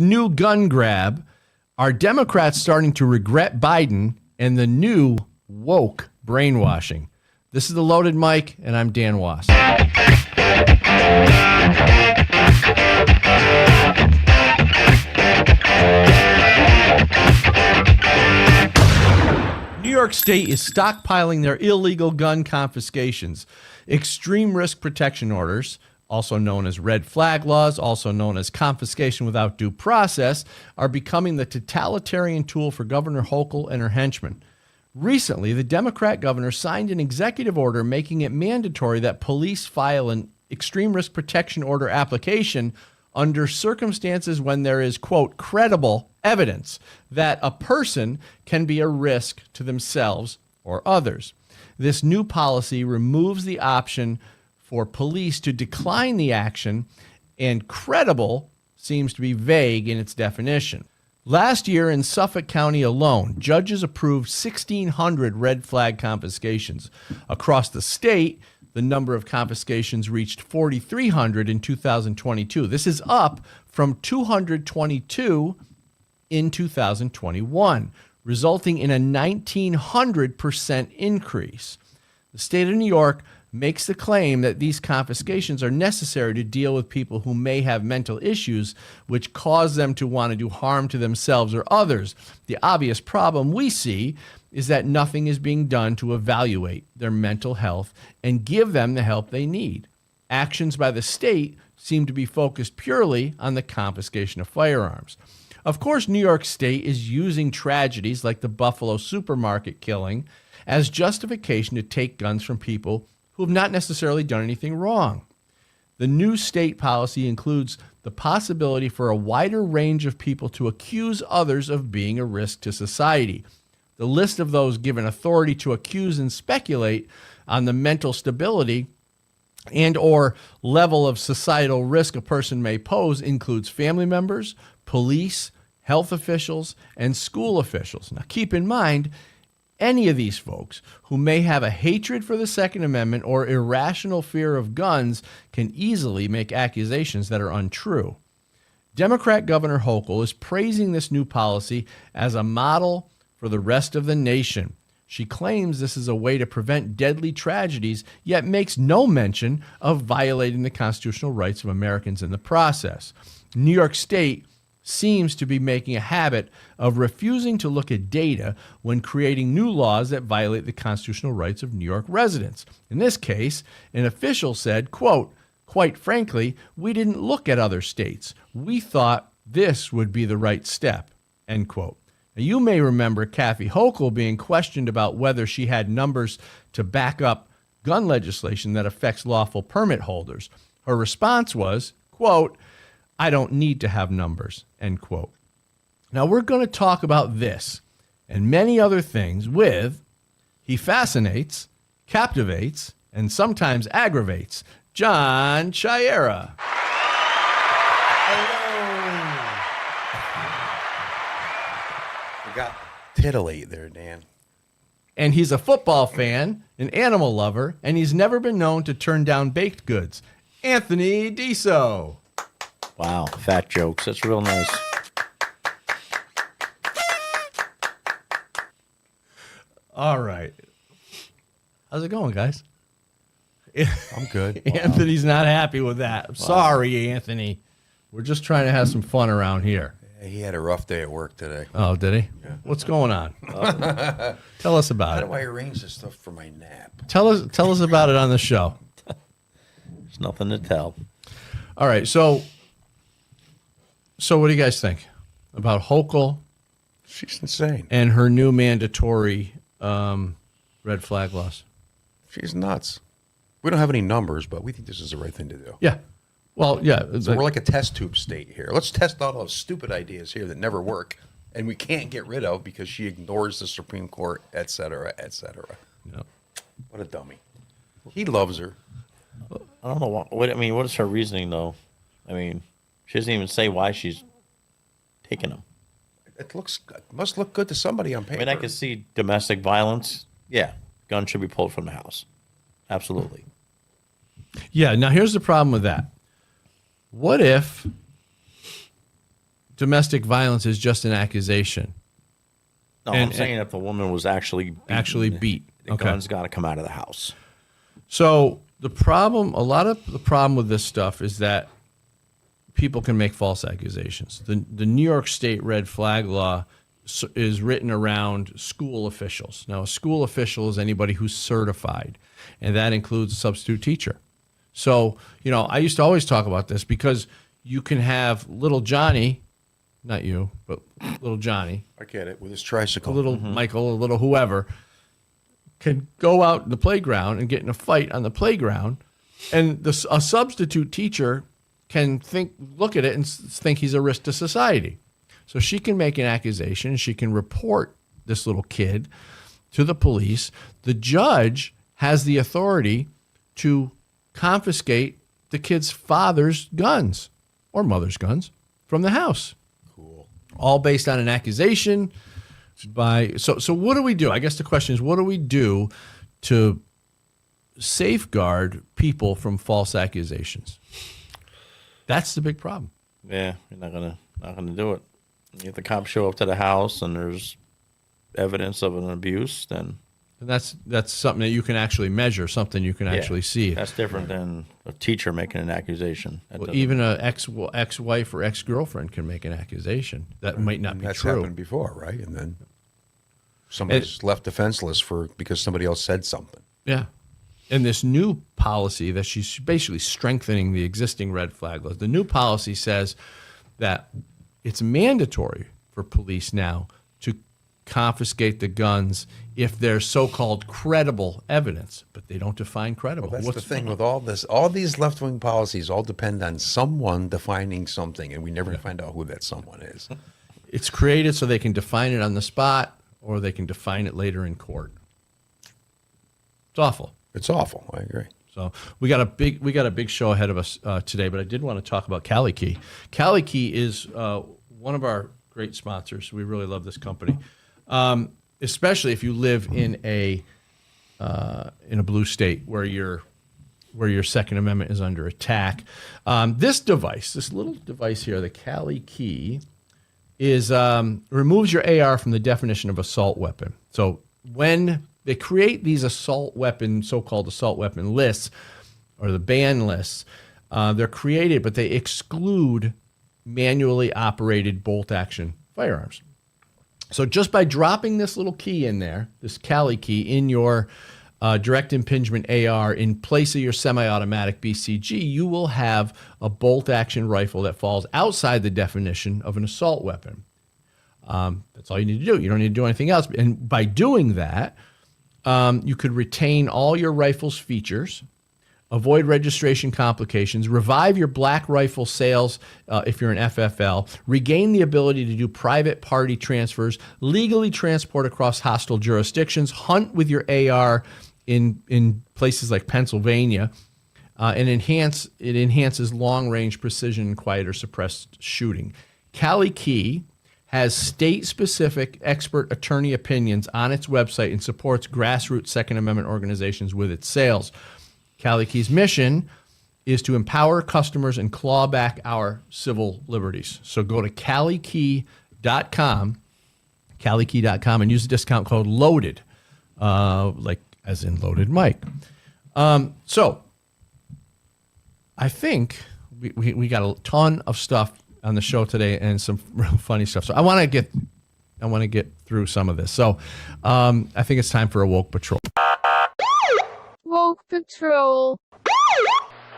New gun grab, are Democrats starting to regret Biden, and the new woke brainwashing? This is the Loaded Mic, and I'm Dan Wass. New York State is stockpiling their illegal gun confiscations. Extreme risk protection orders, also known as red flag laws, also known as confiscation without due process, are becoming the totalitarian tool for Governor Hochul and her henchmen. Recently, the Democrat governor signed an executive order making it mandatory that police file an extreme risk protection order application under circumstances when there is, quote, credible evidence that a person can be a risk to themselves or others. This new policy removes the option for police to decline the action, and credible seems to be vague in its definition. Last year in Suffolk County alone, judges approved 1,600 red flag confiscations. Across the state, the number of confiscations reached 4,300 in 2022. This is up from 222 in 2021, resulting in a 1,900% increase. The state of New York makes the claim that these confiscations are necessary to deal with people who may have mental issues which cause them to want to do harm to themselves or others. The obvious problem we see is that nothing is being done to evaluate their mental health and give them the help they need. Actions by the state seem to be focused purely on the confiscation of firearms. Of course, New York State is using tragedies like the Buffalo supermarket killing as justification to take guns from people who have not necessarily done anything wrong. The new state policy includes the possibility for a wider range of people to accuse others of being a risk to society. The list of those given authority to accuse and speculate on the mental stability and or level of societal risk a person may pose includes family members, police, health officials, and school officials. Now keep in mind, any of these folks who may have a hatred for the Second Amendment or irrational fear of guns can easily make accusations that are untrue. Democrat Governor Hochul is praising this new policy as a model for the rest of the nation. She claims this is a way to prevent deadly tragedies, yet makes no mention of violating the constitutional rights of Americans in the process. New York State seems to be making a habit of refusing to look at data when creating new laws that violate the constitutional rights of New York residents. In this case, an official said, quote, "Quite frankly, we didn't look at other states. We thought this would be the right step," end quote. Now, you may remember Kathy Hochul being questioned about whether she had numbers to back up gun legislation that affects lawful permit holders. Her response was, quote, "I don't need to have numbers," end quote. Now we're going to talk about this and many other things with he fascinates, captivates, and sometimes aggravates, John Chiera. You got titillate there, Dan. And he's a football fan, an animal lover, and he's never been known to turn down baked goods. Anthony Diso. Wow, fat jokes. That's real nice. All right. How's it going, guys? I'm good. Anthony's not happy with that. I'm sorry, Anthony. We're just trying to have some fun around here. He had a rough day at work today. Oh, did he? Yeah. What's going on? Tell us about How it. do I arrange this stuff for my nap? Tell us about it on the show. There's nothing to tell. All right, so what do you guys think about Hochul? She's insane. And her new mandatory red flag laws? She's nuts. We don't have any numbers, but we think this is the right thing to do. Yeah. Well, yeah. So we're like a test tube state here. Let's test all those stupid ideas here that never work and we can't get rid of because she ignores the Supreme Court, et cetera, et cetera. Yep. What a dummy. He loves her. I don't know what I mean. What is her reasoning, though? I mean, she doesn't even say why she's taking them. It must look good to somebody on paper. I mean, I can see domestic violence. Yeah, gun should be pulled from the house. Absolutely. Yeah. Now, here's the problem with that. What if domestic violence is just an accusation. No, I'm saying if the woman was actually beat. The gun's got to come out of the house. So a lot of the problem with this stuff is that people can make false accusations. The New York State red flag law is written around school officials. Now, a school official is anybody who's certified, and that includes a substitute teacher. So, I used to always talk about this because you can have little Johnny, not you, but little Johnny. I get it, with his tricycle. A little Michael, a little whoever, can go out in the playground and get in a fight on the playground, and a substitute teacher can look at it and think he's a risk to society. So she can make an accusation. She can report this little kid to the police. The judge has the authority to confiscate the kid's father's guns or mother's guns from the house. Cool. All based on an accusation. So what do we do? I guess the question is, what do we do to safeguard people from false accusations? That's the big problem. Yeah, you're not gonna do it. If the cops show up to the house and there's evidence of an abuse, then that's something that you can actually measure, something you can actually see. That's different than a teacher making an accusation. Even an ex-wife or ex-girlfriend can make an accusation that might not be That's true. happened before, right? And then somebody's left defenseless because somebody else said something. Yeah. And this new policy that she's basically strengthening the existing red flag laws. The new policy says that it's mandatory for police now to confiscate the guns if there's so-called credible evidence, but they don't define credible. Well, that's the thing with all this. All these left-wing policies all depend on someone defining something, and we never find out who that someone is. It's created so they can define it on the spot, or they can define it later in court. It's awful. It's awful. I agree. So we got a big show ahead of us today, but I did want to talk about Cali Key. Cali Key is one of our great sponsors. We really love this company, especially if you live in a blue state where your Second Amendment is under attack. This little device here, the Cali Key, is removes your AR from the definition of assault weapon. So when they create these so-called assault weapon lists, or the ban lists, they're created, but they exclude manually operated bolt-action firearms. So just by dropping this little key in there, this Cali Key, in your direct impingement AR in place of your semi-automatic BCG, you will have a bolt-action rifle that falls outside the definition of an assault weapon. That's all you need to do. You don't need to do anything else. And by doing that, you could retain all your rifle's features, avoid registration complications, revive your black rifle sales if you're an FFL, regain the ability to do private party transfers, legally transport across hostile jurisdictions, hunt with your AR in places like Pennsylvania, and it enhances long-range precision and quiet or suppressed shooting. Cali Key has state-specific expert attorney opinions on its website and supports grassroots Second Amendment organizations with its sales. Cali Key's mission is to empower customers and claw back our civil liberties. So go to calikey.com, and use the discount code LOADED, like as in loaded mic. So I think we got a ton of stuff on the show today and some real funny stuff. So I want to get through some of this. So I think it's time for a woke patrol. Woke patrol.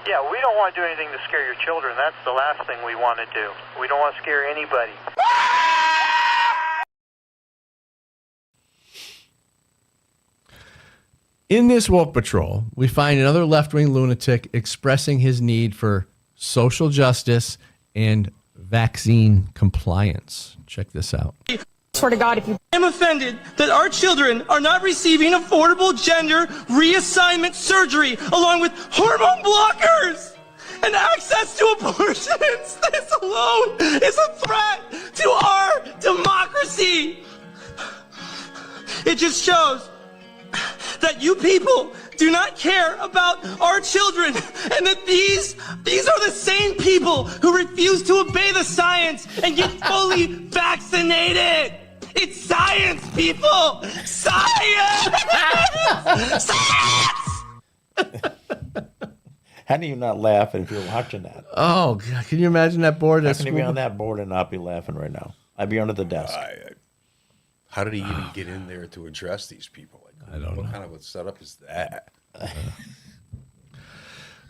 Yeah, we don't want to do anything to scare your children. That's the last thing we want to do. We don't want to scare anybody. In this woke patrol, we find another left-wing lunatic expressing his need for social justice and vaccine compliance. Check this out. Swear to God, if you I'm offended that our children are not receiving affordable gender reassignment surgery along with hormone blockers and access to abortions. This alone is a threat to our democracy. It just shows that you people do not care about our children, and that these are the same people who refuse to obey the science and get fully vaccinated. It's science, people! Science! Science! How do you not laugh if you're watching that? Oh, God, can you imagine that board? How At can you be school? on that board and not be laughing right now? I'd be under the desk. How did he even get in there to address these people? Like, I don't know. What kind of a setup is that?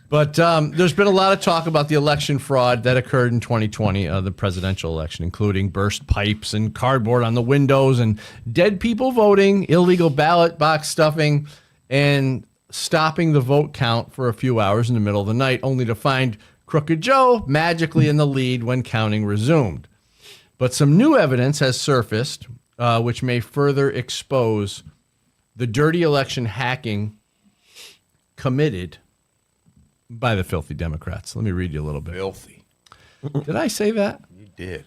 But there's been a lot of talk about the election fraud that occurred in 2020, the presidential election, including burst pipes and cardboard on the windows and dead people voting, illegal ballot box stuffing, and stopping the vote count for a few hours in the middle of the night, only to find Crooked Joe magically in the lead when counting resumed. But some new evidence has surfaced, which may further expose the dirty election hacking committed by the filthy Democrats. Let me read you a little bit. Filthy. Did I say that? You did.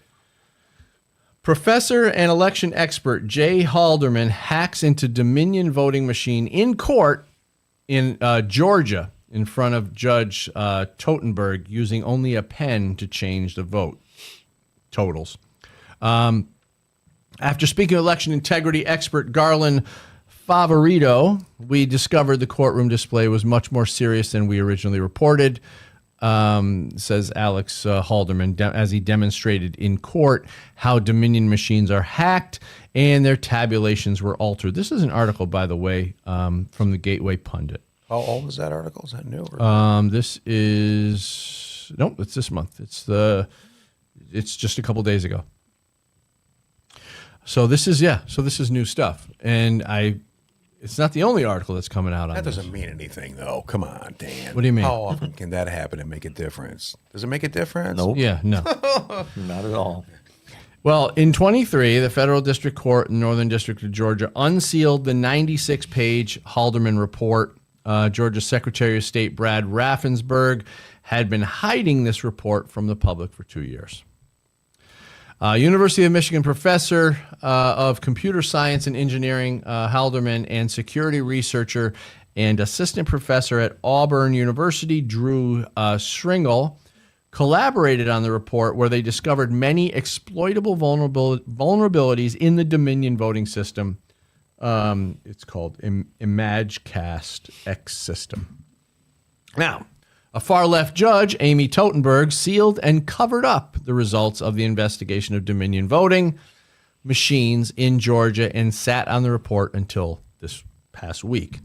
Professor and election expert Jay Halderman hacks into Dominion voting machine in court in Georgia in front of Judge Totenberg using only a pen to change the vote totals. After speaking to election integrity expert Garland Favorito, we discovered the courtroom display was much more serious than we originally reported, says Alex Halderman, as he demonstrated in court how Dominion machines are hacked and their tabulations were altered. This is an article, by the way, from the Gateway Pundit. How old is that article? Is that new? Or? This is it's this month. It's just a couple days ago. So this is new stuff, and it's not the only article that's coming out on That this. doesn't mean anything, though. Come on, Dan. What do you mean? How often can that happen and make a difference? Does it make a difference? Nope. Yeah, no. Not at all. Well, in 23, the Federal District Court in the Northern District of Georgia unsealed the 96-page Halderman report. Georgia Secretary of State Brad Raffensperger had been hiding this report from the public for 2 years. University of Michigan professor of computer science and engineering, Halderman, and security researcher and assistant professor at Auburn University, Drew Stringle, collaborated on the report where they discovered many exploitable vulnerabilities in the Dominion voting system. It's called ImageCast X system. Now, a far-left judge, Amy Totenberg, sealed and covered up the results of the investigation of Dominion voting machines in Georgia and sat on the report until this past week.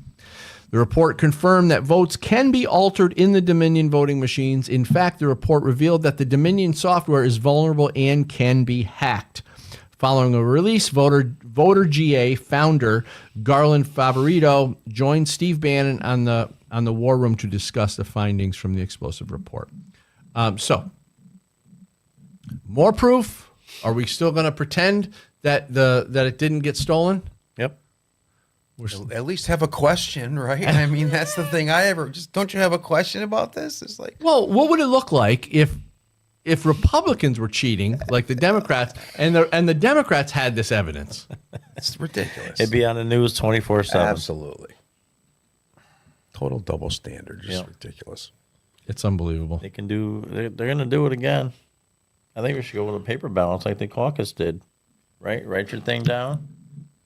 The report confirmed that votes can be altered in the Dominion voting machines. In fact, the report revealed that the Dominion software is vulnerable and can be hacked. Following a release, Voter GA founder Garland Favorito joined Steve Bannon on the War Room to discuss the findings from the explosive report. So, more proof? Are we still going to pretend that it didn't get stolen? Yep. At least have a question, right? I mean, that's the thing. Don't you have a question about this? It's like, Well, what would it look like if Republicans were cheating like the Democrats and the Democrats had this evidence? it's ridiculous. It'd be on the news 24/7. Absolutely. Total double standard. Just Yeah. ridiculous. It's unbelievable. They can do. They're going to do it again. I think we should go with a paper balance like the caucus did. Right? Write your thing down.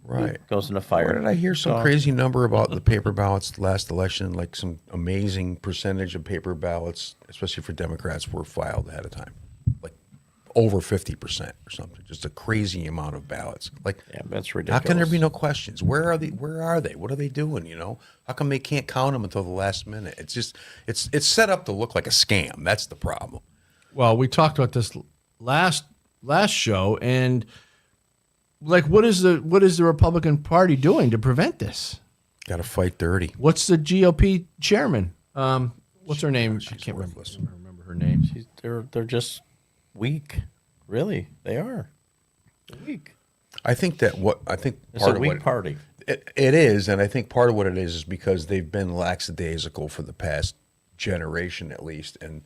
Right. Goes in the fire. Where did I hear some crazy number about the paper ballots last election? Like some amazing percentage of paper ballots, especially for Democrats, were filed ahead of time. Like over 50% or something. Just a crazy amount of ballots. Like, Yeah, that's ridiculous. how can there be no questions? Where are they? What are they doing? You know, how come they can't count them until the last minute? It's just, it's set up to look like a scam. That's the problem. Well, we talked about this last show, and like, what is the Republican Party doing to prevent this? Got to fight dirty. What's the GOP chairman? What's her name? I She's can't worthless. remember her name. They're just weak. Really, they are. They're weak. I think that It's part a of weak what party. it is, and I think part of what it is because they've been lackadaisical for the past generation at least, and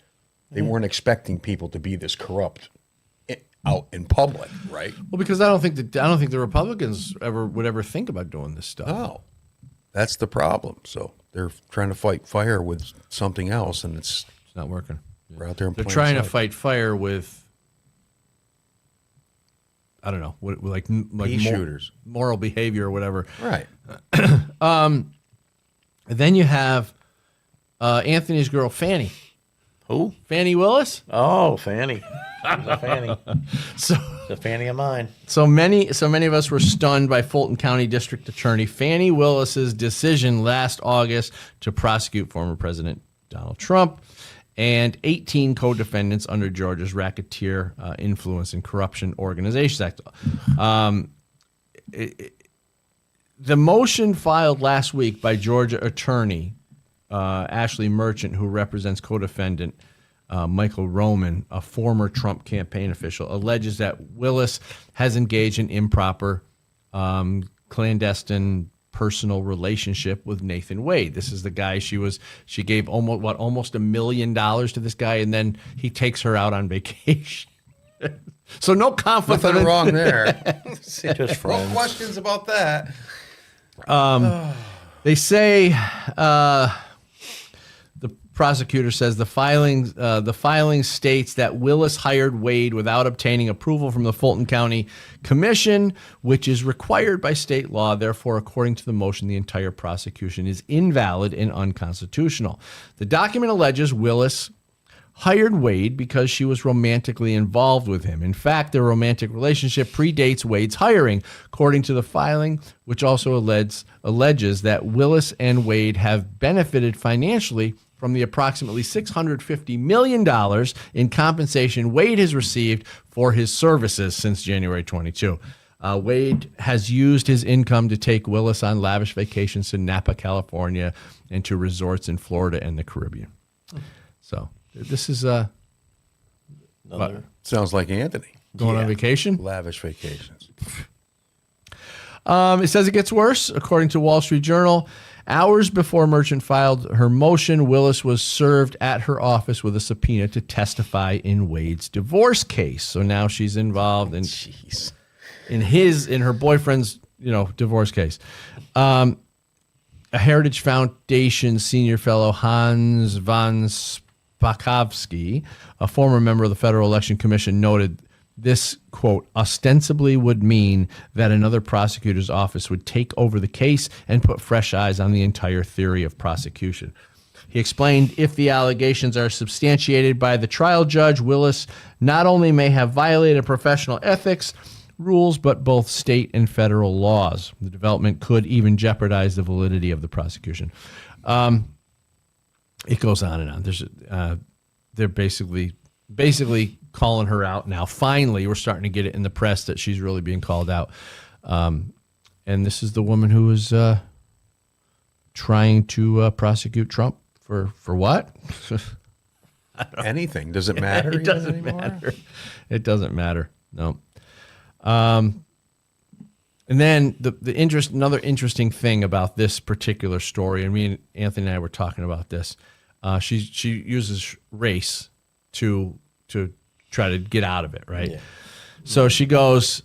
they weren't expecting people to be this corrupt out in public, right? Well, because I don't think the Republicans would ever think about doing this stuff. No. That's the problem. So they're trying to fight fire with something else, and it's not working. we're out there. In They're plain trying to sight. fight fire with, I don't know, like Pea shooters. moral behavior or whatever. Right. And then you have Anthony's girl, Fannie. Who? Fannie Willis. Oh, Fanny. She's a Fanny. So, She's a Fanny of mine. so many of us were stunned by Fulton County District Attorney Fannie Willis's decision last August to prosecute former President Donald Trump and 18 co-defendants under Georgia's Racketeer Influence and Corruption Organizations Act. The motion filed last week by Georgia attorney Ashley Merchant, who represents co-defendant Michael Roman, a former Trump campaign official, alleges that Willis has engaged in improper clandestine personal relationship with Nathan Wade. This is the guy she gave almost $1 million to this guy, and then he takes her out on vacation. So no conflict. Nothing wrong there. Just No friends. questions about that. They say the prosecutor says the filing states that Willis hired Wade without obtaining approval from the Fulton County Commission, which is required by state law. Therefore, according to the motion, the entire prosecution is invalid and unconstitutional. The document alleges Willis hired Wade because she was romantically involved with him. In fact, their romantic relationship predates Wade's hiring, according to the filing, which also alleges that Willis and Wade have benefited financially from the approximately $650 million in compensation Wade has received for his services since January 22. Wade has used his income to take Willis on lavish vacations to Napa, California, and to resorts in Florida and the Caribbean. So this is Another. Sounds like Anthony. going on vacation. Lavish vacations. It says it gets worse. According to Wall Street Journal, hours before Merchant filed her motion, Willis was served at her office with a subpoena to testify in Wade's divorce case. So now she's involved in her boyfriend's divorce case. A Heritage Foundation senior fellow, Hans von Spakovsky, a former member of the Federal Election Commission, noted this, quote, ostensibly would mean that another prosecutor's office would take over the case and put fresh eyes on the entire theory of prosecution. He explained, if the allegations are substantiated by the trial judge, Willis not only may have violated professional ethics rules, but both state and federal laws. The development could even jeopardize the validity of the prosecution. It goes on and on. They're basically calling her out now. Finally, we're starting to get it in the press that she's really being called out. And this is the woman who is trying to prosecute Trump for what? Anything. Does it matter? It doesn't matter. It doesn't matter. No. And then another interesting thing about this particular story, and me and Anthony and I were talking about this. She uses race to try to get out of it, right? Yeah. So she goes,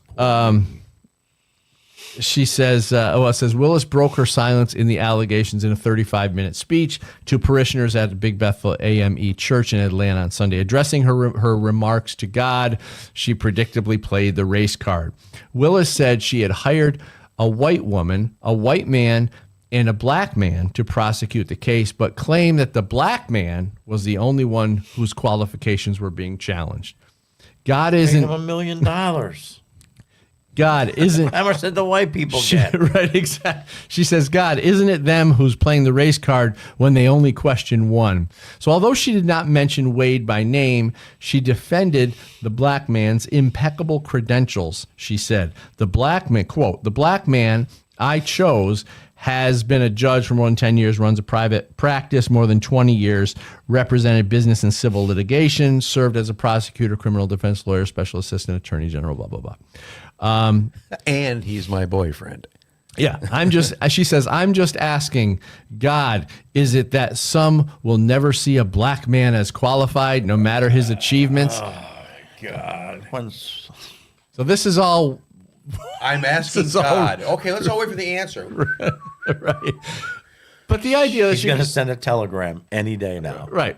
she says, it says Willis broke her silence in the allegations in a 35-minute speech to parishioners at the Big Bethel AME Church in Atlanta on Sunday. Addressing her remarks to God, she predictably played the race card. Willis said she had hired a white woman, a white man, and a black man to prosecute the case, but claimed that the black man was the only one whose qualifications were being challenged. God isn't $1 million. God isn't. How much did the white people get? Right, exactly. She says, God, isn't it them who's playing the race card when they only question one? So although she did not mention Wade by name, she defended the black man's impeccable credentials. She said, the black man, quote, the black man I chose has been a judge for more than 10 years, runs a private practice more than 20 years, represented business and civil litigation, served as a prosecutor, criminal defense lawyer, special assistant attorney general, blah, blah, blah. And he's my boyfriend. Yeah, she says, I'm just asking, God, is it that some will never see a black man as qualified, no matter his achievements? Oh, God. So this is all. I'm asking God. Okay, let's all wait for the answer. Right. But the idea that He's going to send a telegram any day now. right.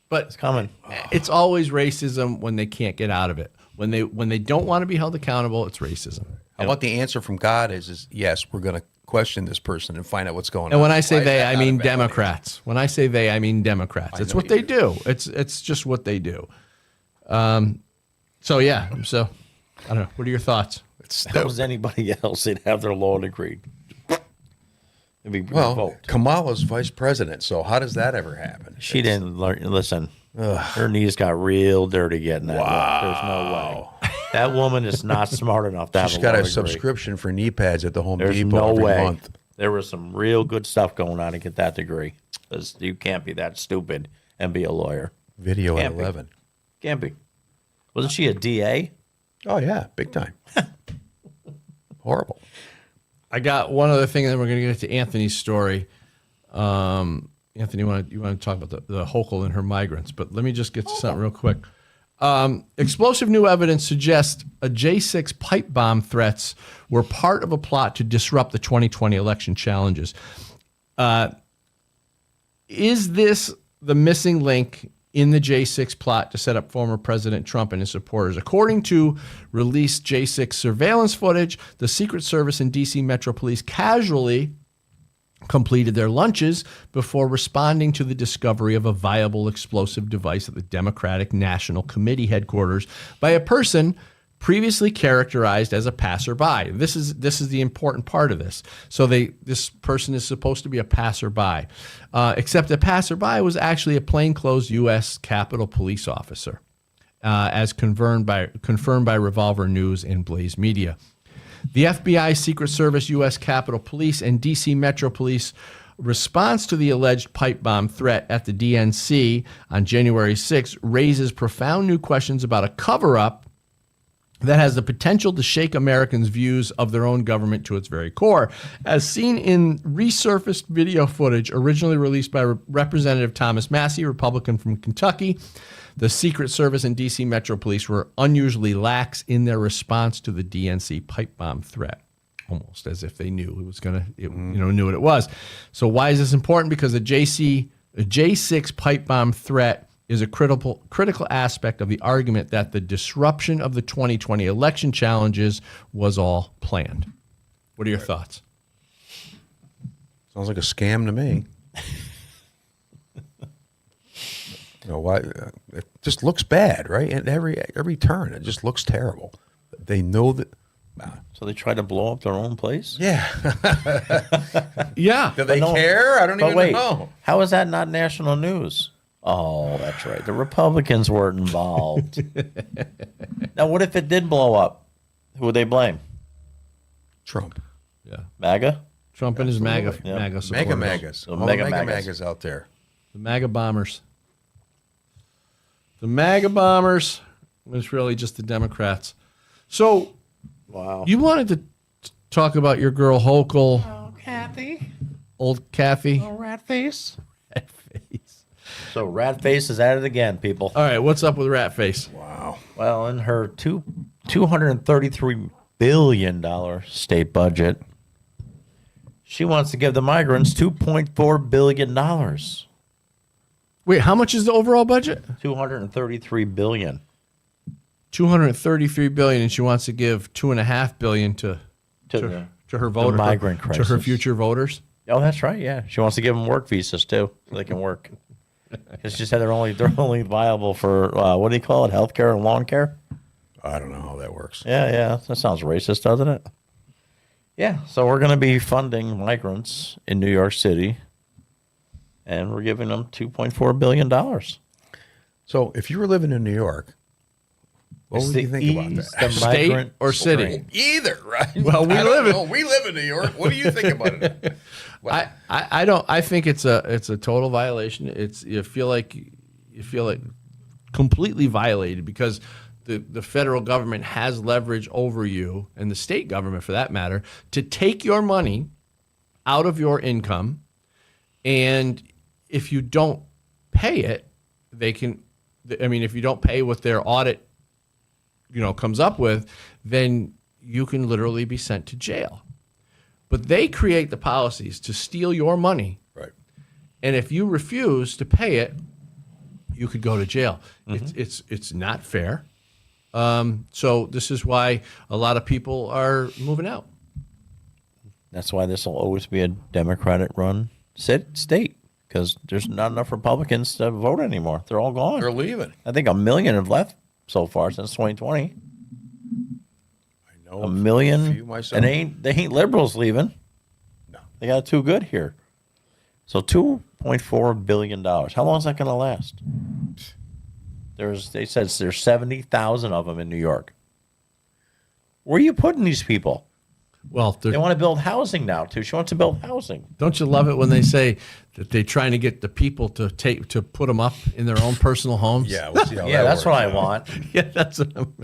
But It's coming. it's always racism when they can't get out of it. When they don't want to be held accountable, it's racism. How about the answer from God is yes, we're going to question this person and find out what's going on. And when I say Why is they, that I not a mean valid answer? Democrats. When I say they, I mean Democrats. It's know what you they do. do. It's just what they do. So yeah. So I don't know. What are your thoughts? It's If that was anybody else, they'd have their law degree. It'd be well, revoked. Kamala's vice president, so how does that ever happen? She didn't learn. Listen, her knees got real dirty getting that. Wow. There's no way. That woman is not smart enough to have She's a got law a degree. subscription for knee pads at the Home There's Depot no every way. month. There was some real good stuff going on to get that degree. 'Cause you can't be that stupid and be a lawyer. Video Can't at be. 11. Can't be. Wasn't she a DA? Oh yeah, big time. Horrible. I got one other thing, and then we're going to get to Anthony's story. Anthony, you want to talk about the Hochul and her migrants, but let me just get to something real quick. Explosive new evidence suggests a J6 pipe bomb threats were part of a plot to disrupt the 2020 election challenges. Is this the missing link in the J6 plot to set up former President Trump and his supporters? According to released J6 surveillance footage, the Secret Service and D.C. Metro Police casually completed their lunches before responding to the discovery of a viable explosive device at the Democratic National Committee headquarters by a person previously characterized as a passerby. This is the important part of this. So this person is supposed to be a passerby, except the passerby was actually a plainclothes U.S. Capitol Police officer, as confirmed by Revolver News and Blaze Media. The FBI, Secret Service, U.S. Capitol Police, and D.C. Metro Police response to the alleged pipe bomb threat at the DNC on January 6 raises profound new questions about a cover-up that has the potential to shake Americans' views of their own government to its very core. As seen in resurfaced video footage originally released by Representative Thomas Massey, Republican from Kentucky, the Secret Service and D.C. Metro Police were unusually lax in their response to the DNC pipe bomb threat, almost as if they knew it was knew what it was. So why is this important? Because a J6 pipe bomb threat is a critical aspect of the argument that the disruption of the 2020 election challenges was all planned. What are your thoughts? Sounds like a scam to me. Why? It just looks bad, right? And every turn, it just looks terrible. They know that. So they tried to blow up their own place? Yeah. Yeah. Do they no- care? I don't But even wait, know. how is that not national news? Oh, that's right. The Republicans weren't involved. Now, what if it did blow up? Who would they blame? Trump. Yeah. MAGA? Trump and his MAGA Yeah. MAGA supporters. Mega Magas. All Mega the Mega Magas. Magas out there. The MAGA bombers. The MAGA bombers was really just the Democrats. So Wow. you wanted to talk about your girl Hochul. Oh, Kathy. Old Kathy. Oh, rat face. Rat face. So Ratface is at it again, people. All right, what's up with Rat Face? Wow. Well, in her $233 billion state budget, she wants to give the migrants $2.4 billion. Wait, how much is the overall budget? $233 billion. $233 billion, and she wants to give $2.5 billion to her voters, migrant to her crisis. future voters. Oh, that's right. Yeah, she wants to give them work visas too, so they can work. Because she said they're only viable for what do you call it, healthcare and lawn care? I don't know how that works. Yeah. That sounds racist, doesn't it? Yeah. So we're going to be funding migrants in New York City, and we're giving them $2.4 billion. So if you were living in New York, what It's would you the think about ease that? of State migrant or city? spring. Either, right? Well, we I don't live in- know. We live in New York. What do you think about it? I don't. I think it's a total violation. You feel like completely violated because the federal government has leverage over you, and the state government for that matter, to take your money out of your income, and if you don't pay it, they can. I mean, if you don't pay what their audit, comes up with, then you can literally be sent to jail. But they create the policies to steal your money. Right. And if you refuse to pay it, you could go to jail. It's not fair. So this is why a lot of people are moving out. That's why this will always be a Democratic-run state, because there's not enough Republicans to vote anymore. They're all gone. They're leaving. I think 1 million have left so far since 2020. I know 1 million, a few myself. and they ain't liberals leaving. No. They got it too good here. So $2.4 billion. How long is that going to last? They said there's 70,000 of them in New York. Where are you putting these people? Well, They want to build housing now too. She wants to build housing. don't you love it when they say that they're trying to get the people to put them up in their own personal homes? Yeah, we'll see how Yeah, that that's what works I out. want. Yeah, that's what I'm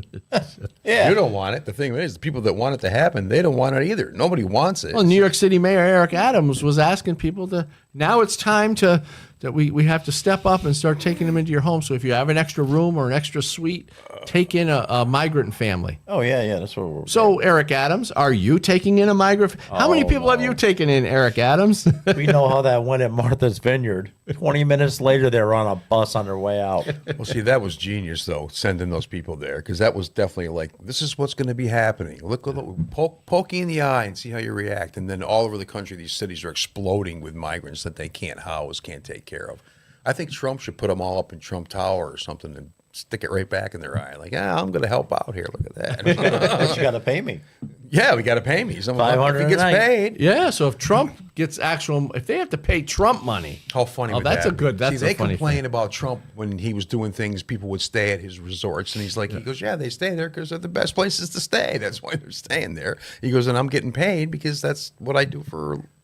Yeah. You don't want it. The thing is, the people that want it to happen, they don't want it either. Nobody wants it. Well, New York City Mayor Eric Adams was asking people to, now it's time that we have to step up and start taking them into your home. So if you have an extra room or an extra suite, take in a migrant family. Oh yeah, that's what we're. So Eric Adams, are you taking in a migrant? How many Oh, people have no. you taken in, Eric Adams? We know how that went at Martha's Vineyard. 20 minutes later, they were on a bus on their way out. Well, see, that was genius, though, sending those people there, because that was definitely like, this is what's going to be happening. Look, poke you in the eye and see how you react. And then all over the country, these cities are exploding with migrants that they can't house, can't take care of. I think Trump should put them all up in Trump Tower or something and stick it right back in their eye. Like, I'm going to help out here. Look at that. But you got to pay me. Yeah, we got to pay me. Someone, $500 if he gets a night. paid. Yeah, so if Trump gets if they have to pay Trump money. How funny Oh, would that's that a good, be? that's See, a they funny complain thing. about Trump when he was doing things, people would stay at his resorts. And he's like, he goes, yeah, they stay there because they're the best places to stay. That's why they're staying there. He goes, and I'm getting paid because that's what I do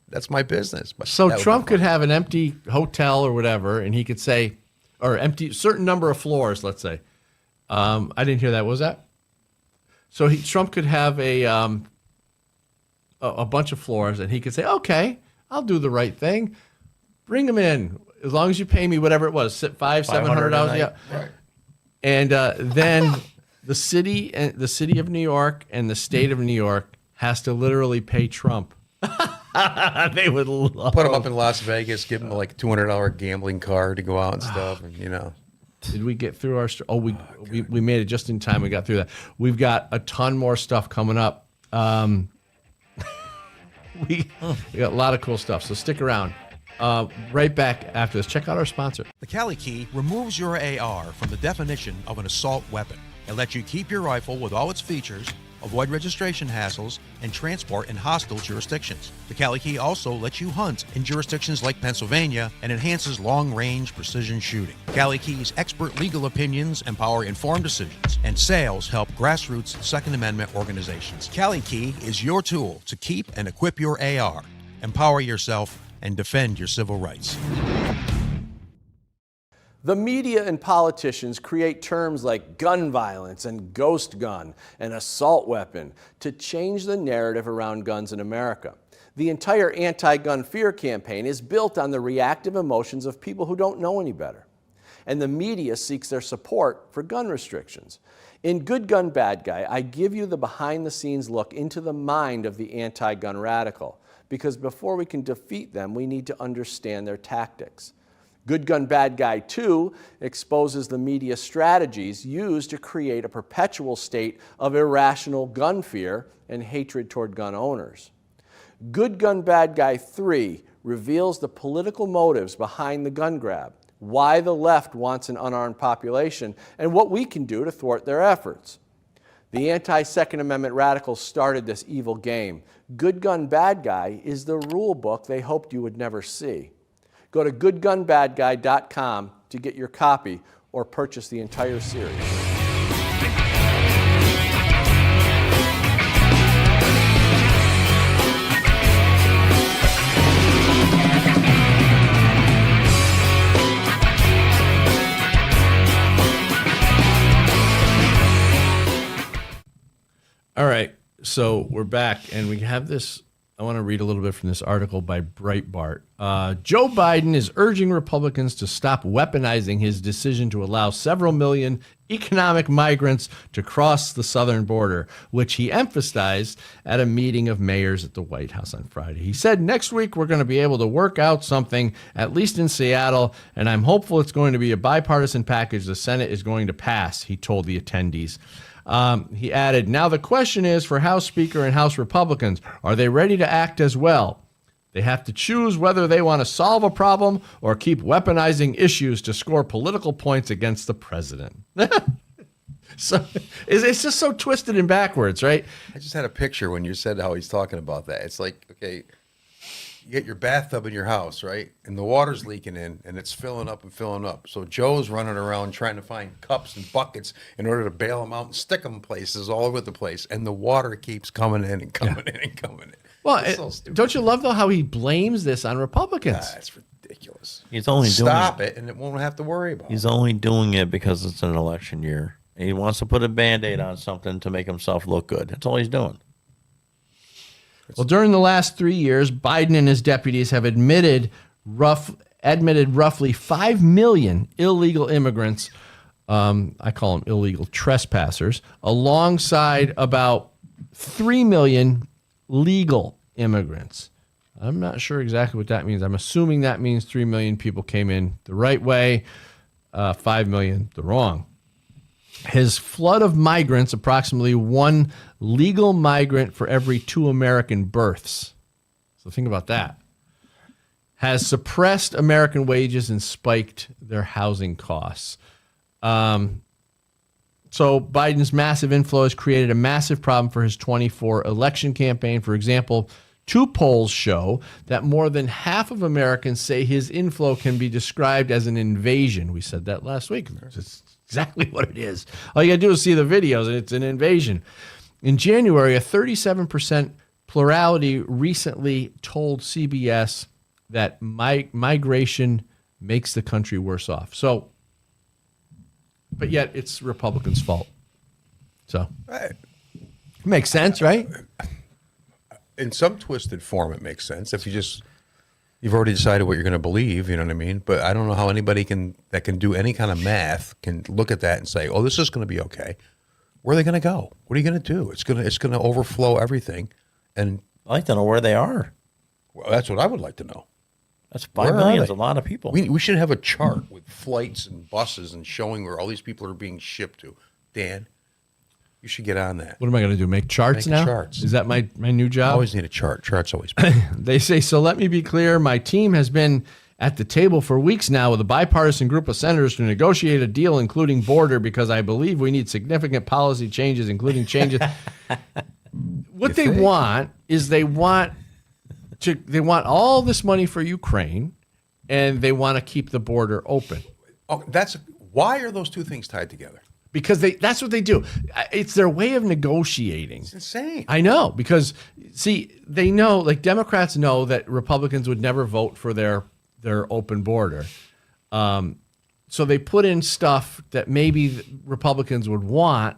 that's my business. But So that would be Trump could funny. have an empty hotel or whatever, and he could say, or empty certain number of floors, let's say. I didn't hear that. What was that? So Trump could have a bunch of floors, and he could say, okay, I'll do the right thing. Bring them in as long as you pay me whatever it was, $700. Yeah. Right. And then the city of New York and the state of New York has to literally pay Trump. They would love Put him up in Las Vegas, give him like a $200 gambling card to go out and stuff. And, Did we get through our? We made it just in time. We got through that. We've got a ton more stuff coming up. We got a lot of cool stuff. So stick around. Right back after this. Check out our sponsor. The Cali Key removes your AR from the definition of an assault weapon. It lets you keep your rifle with all its features, avoid registration hassles, and transport in hostile jurisdictions. The Cali Key also lets you hunt in jurisdictions like Pennsylvania and enhances long-range precision shooting. Cali Key's expert legal opinions empower informed decisions, and sales help grassroots Second Amendment organizations. Cali Key is your tool to keep and equip your AR, empower yourself, and defend your civil rights. The media and politicians create terms like gun violence and ghost gun and assault weapon to change the narrative around guns in America. The entire anti-gun fear campaign is built on the reactive emotions of people who don't know any better. And the media seeks their support for gun restrictions. In Good Gun, Bad Guy, I give you the behind-the-scenes look into the mind of the anti-gun radical, because before we can defeat them, we need to understand their tactics. Good Gun, Bad Guy 2 exposes the media strategies used to create a perpetual state of irrational gun fear and hatred toward gun owners. Good Gun, Bad Guy 3 reveals the political motives behind the gun grab, why the left wants an unarmed population, and what we can do to thwart their efforts. The anti-Second Amendment radicals started this evil game. Good Gun, Bad Guy is the rule book they hoped you would never see. Go to goodgunbadguy.com to get your copy or purchase the entire series. All right, so we're back, and we have this. I want to read a little bit from this article by Breitbart. Joe Biden is urging Republicans to stop weaponizing his decision to allow several million economic migrants to cross the southern border, which he emphasized at a meeting of mayors at the White House on Friday. He said, next week we're going to be able to work out something, at least in Seattle, and I'm hopeful it's going to be a bipartisan package the Senate is going to pass, he told the attendees. He added, now the question is for House Speaker and House Republicans, are they ready to act as well? They have to choose whether they want to solve a problem or keep weaponizing issues to score political points against the president. So it's just so twisted and backwards, right? I just had a picture when you said how he's talking about that. It's like, okay, you get your bathtub in your house, right? And the water's leaking in, and it's filling up and filling up. So Joe's running around trying to find cups and buckets in order to bail them out and stick them places all over the place. And the water keeps coming in and coming in and coming in. Well, don't you love, though, how he blames this on Republicans? That's ridiculous. He's only Stop it, and it won't have to worry about it. He's only doing it because it's an election year. And he wants to put a Band-Aid on something to make himself look good. That's all he's doing. Well, during the last 3 years, Biden and his deputies have admitted roughly 5 million illegal immigrants, I call them illegal trespassers, alongside about 3 million legal immigrants. I'm not sure exactly what that means. I'm assuming that means 3 million people came in the right way, 5 million the wrong. His flood of migrants, approximately 1 legal migrant for every 2 American births. So think about that. Has suppressed American wages and spiked their housing costs. So Biden's massive inflow has created a massive problem for his 24 election campaign. For example, 2 polls show that more than half of Americans say his inflow can be described as an invasion. We said that last week. It's exactly what it is. All you got to do is see the videos, and it's an invasion. In January, a 37% plurality recently told CBS that migration makes the country worse off. So, but yet it's Republicans' fault. So, makes sense, right? In some twisted form, it makes sense. If you've already decided what you're going to believe, you know what I mean? But I don't know how anybody that can do any kind of math can look at that and say, oh, this is going to be okay. Where are they going to go? What are you going to do? It's going to overflow everything. And I'd like to know where they are. Well, that's what I would like to know. That's 5 million is a lot of people. We should have a chart with flights and buses and showing where all these people are being shipped to. Dan, you should get on that. What am I going to do? Make charts now? Charts. Is that my new job? Always need a chart. Charts always better. They say, so let me be clear. My team has been at the table for weeks now with a bipartisan group of senators to negotiate a deal, including border, because I believe we need significant policy changes, including changes. What they want is they want all this money for Ukraine, and they want to keep the border open. Oh, why are those two things tied together? Because that's what they do. It's their way of negotiating. It's insane. I know, because, see, they know, like Democrats know that Republicans would never vote for their open border. So they put in stuff that maybe Republicans would want,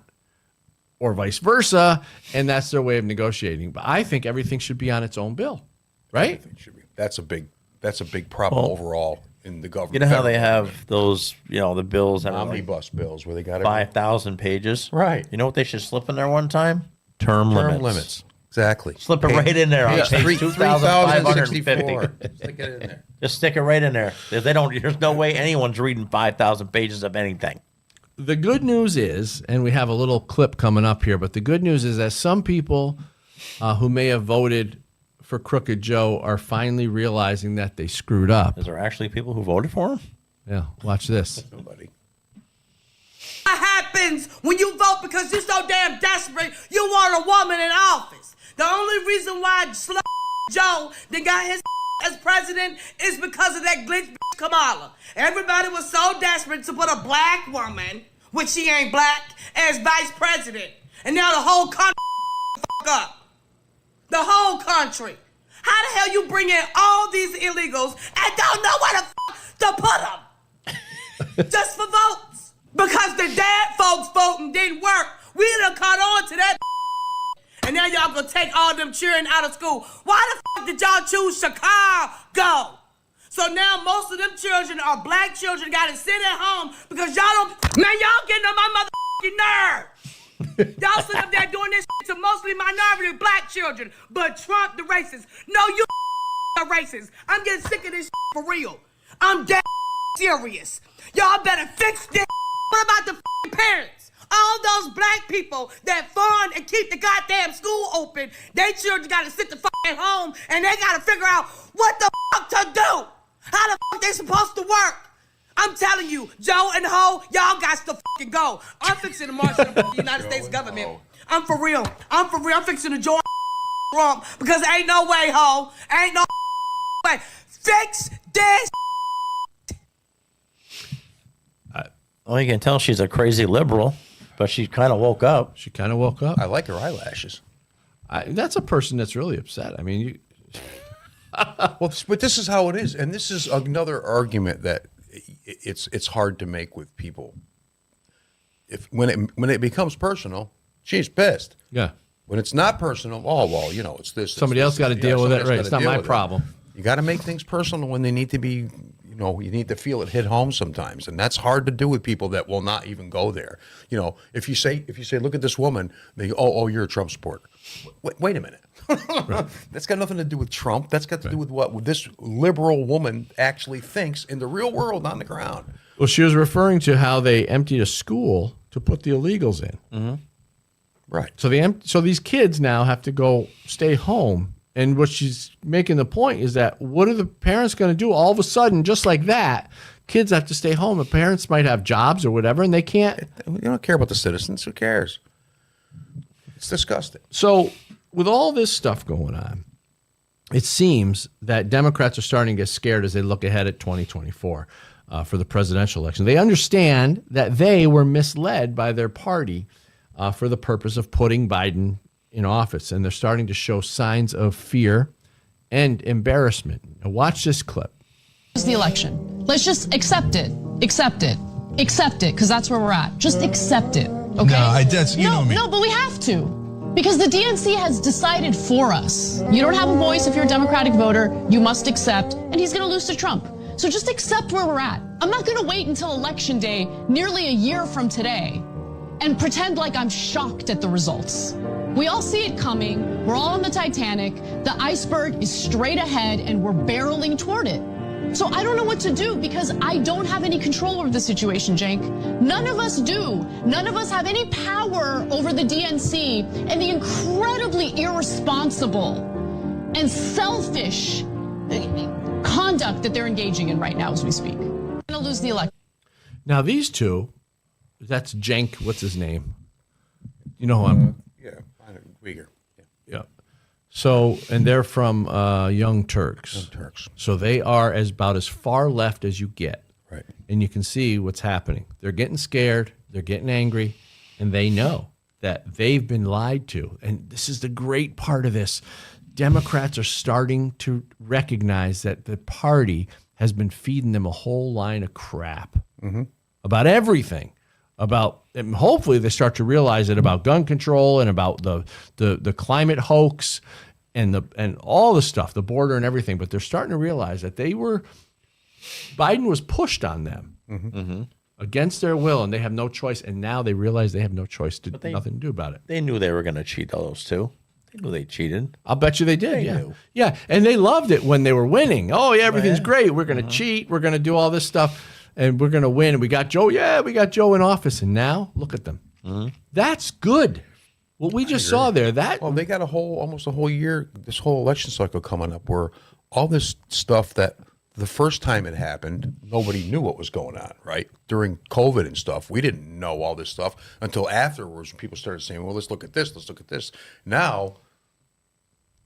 or vice versa, and that's their way of negotiating. But I think everything should be on its own bill, right? Everything should be. That's a big problem overall in the government. You know how they have those, the bills that omnibus bills where they got 5,000 pages? Right. You know what they should slip in there one time? Term limits. Exactly. Slip it right in there on page 2,550. Stick it in there. Just stick it right in there. There's no way anyone's reading 5,000 pages of anything. The good news is, and we have a little clip coming up here, but the good news is that some people who may have voted for Crooked Joe are finally realizing that they screwed up. Is there actually people who voted for him? Yeah, watch this. Nobody. What happens when you vote because you're so damn desperate you want a woman in office? The only reason why Joe then got his as president is because of that glitch Kamala. Everybody was so desperate to put a black woman, which she ain't black, as vice president. And now the whole country up. The whole country. How the hell you bring in all these illegals and don't know where to put them? Just for votes. Because the dead folks voting didn't work. We done caught on to that. And now now y'all gonna take all them children out of school. Why the fuck did y'all choose Chicago? So now most of them children are black children, gotta sit at home because y'all don't, man, y'all getting on my motherfucking nerve. Y'all sit up there doing this shit to mostly minority black children, but Trump the racist. No, you are racist. I'm getting sick of this shit for real. I'm dead serious. Y'all better fix this. What about the parents? All those black people that fund and keep the goddamn school open, they children gotta sit the fuck at home and they gotta figure out what the fuck to do. How the fuck they supposed to work? I'm telling you, Joe and Ho, y'all got to fucking go. I'm fixing to march to the United States government. I'm for real. I'm fixing to join Trump because ain't no way, Ho. Ain't no way. Fix this. Well, you can tell she's a crazy liberal, but she kind of woke up. She kind of woke up. I like her eyelashes. That's a person that's really upset. I mean, you. Well, but this is how it is, and this is another argument that it's hard to make with people. When it becomes personal, she's pissed. Yeah. When it's not personal, oh well, you know, it's this. Somebody else got to deal with it, right? It's not my problem. You got to make things personal when they need to be. You know, you need to feel it hit home sometimes, and that's hard to do with people that will not even go there. You know, if you say, look at this woman, they go, oh, you're a Trump supporter. Wait a minute. Right. That's got nothing to do with Trump. That's got to do with what this liberal woman actually thinks in the real world on the ground. Well, she was referring to how they emptied a school to put the illegals in. Mm-hmm. Right. So these kids now have to go stay home. And what she's making the point is that what are the parents going to do all of a sudden, just like that? Kids have to stay home. The parents might have jobs or whatever, and they can't. You don't care about the citizens. Who cares? It's disgusting. So with all this stuff going on, it seems that Democrats are starting to get scared as they look ahead at 2024 for the presidential election. They understand that they were misled by their party for the purpose of putting Biden in office, and they're starting to show signs of fear and embarrassment. Now watch this clip. It's the election. Let's just accept it, because that's where we're at. Just accept it, okay? No, but we have to, because the DNC has decided for us. You don't have a voice if you're a Democratic voter. You must accept, and he's going to lose to Trump. So just accept where we're at. I'm not going to wait until Election Day, nearly a year from today, and pretend like I'm shocked at the results. We all see it coming. We're all on the Titanic. The iceberg is straight ahead and we're barreling toward it. So I don't know what to do because I don't have any control over the situation, Cenk. None of us do. None of us have any power over the DNC and the incredibly irresponsible and selfish conduct that they're engaging in right now as we speak. We're gonna lose the election. Now these two, that's Cenk, what's his name? You know who I'm... Uyghur. Yeah. So, and they're from Young Turks. Young Turks. So they are about as far left as you get. Right. And you can see what's happening. They're getting scared. They're getting angry. And they know that they've been lied to. And this is the great part of this. Democrats are starting to recognize that the party has been feeding them a whole line of crap about everything. About, and hopefully they start to realize it about gun control and about the climate hoax and all the stuff, the border and everything. But they're starting to realize that Biden was pushed on them against their will, and they have no choice. And now they realize they have no choice nothing to do about it. They knew they were going to cheat, those two. They knew they cheated. I'll bet you they did. They knew. Yeah, and they loved it when they were winning. Oh yeah, everything's great. We're going to cheat. We're going to do all this stuff. And we're going to win. And we got Joe. Yeah, we got Joe in office. And now look at them. That's good. What we just saw there. Well, they got almost a whole year, this whole election cycle coming up where all this stuff that the first time it happened, nobody knew what was going on, right? During COVID and stuff, we didn't know all this stuff until afterwards when people started saying, well, let's look at this, let's look at this. Now,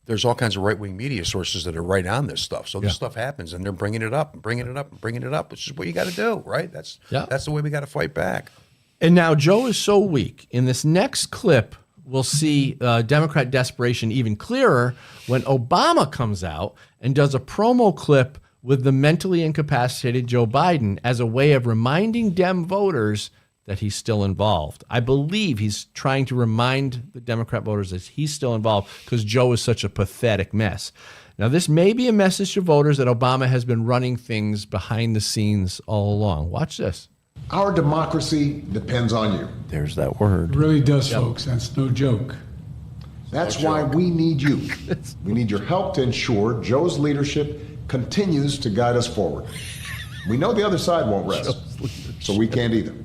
there's all kinds of right-wing media sources that are right on this stuff. So this stuff happens, and they're bringing it up and bringing it up and bringing it up, which is what you got to do, right? That's the way we got to fight back. And now Joe is so weak. In this next clip, we'll see Democrat desperation even clearer when Obama comes out and does a promo clip with the mentally incapacitated Joe Biden as a way of reminding Dem voters that he's still involved. I believe he's trying to remind the Democrat voters that he's still involved because Joe is such a pathetic mess. Now, this may be a message to voters that Obama has been running things behind the scenes all along. Watch this. Our democracy depends on you. There's that word. It really does, folks. That's no joke. That's why we need you. We need your help to ensure Joe's leadership continues to guide us forward. We know the other side won't rest, so we can't either.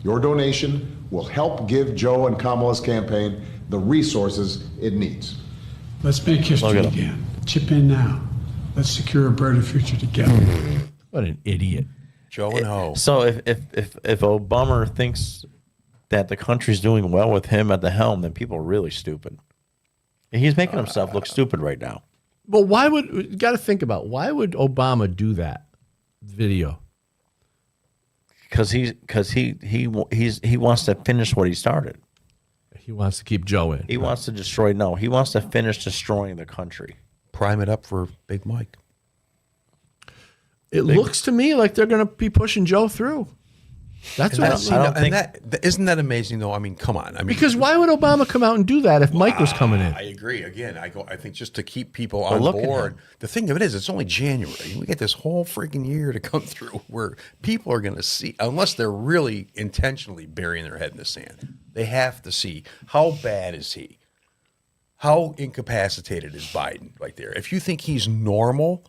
Your donation will help give Joe and Kamala's campaign the resources it needs. Let's make history again. Chip in now. Let's secure a brighter future together. What an idiot. Joe and Ho. So if Obama thinks that the country's doing well with him at the helm, then people are really stupid. He's making himself look stupid right now. But why would, you got to think about, why would Obama do that video? Because he wants to finish what he started. He wants to keep Joe in. He wants to destroy. No, he wants to finish destroying the country. Prime it up for Big Mike. It looks to me like they're going to be pushing Joe through. That's what I'm and isn't that amazing though? I mean, come on. I mean, because why would Obama come out and do that if Mike was coming in? I agree. Again, I think just to keep people on board. The thing of it is, it's only January. We get this whole freaking year to come through where people are going to see, unless they're really intentionally burying their head in the sand, they have to see how bad is he, how incapacitated is Biden right there. If you think he's normal,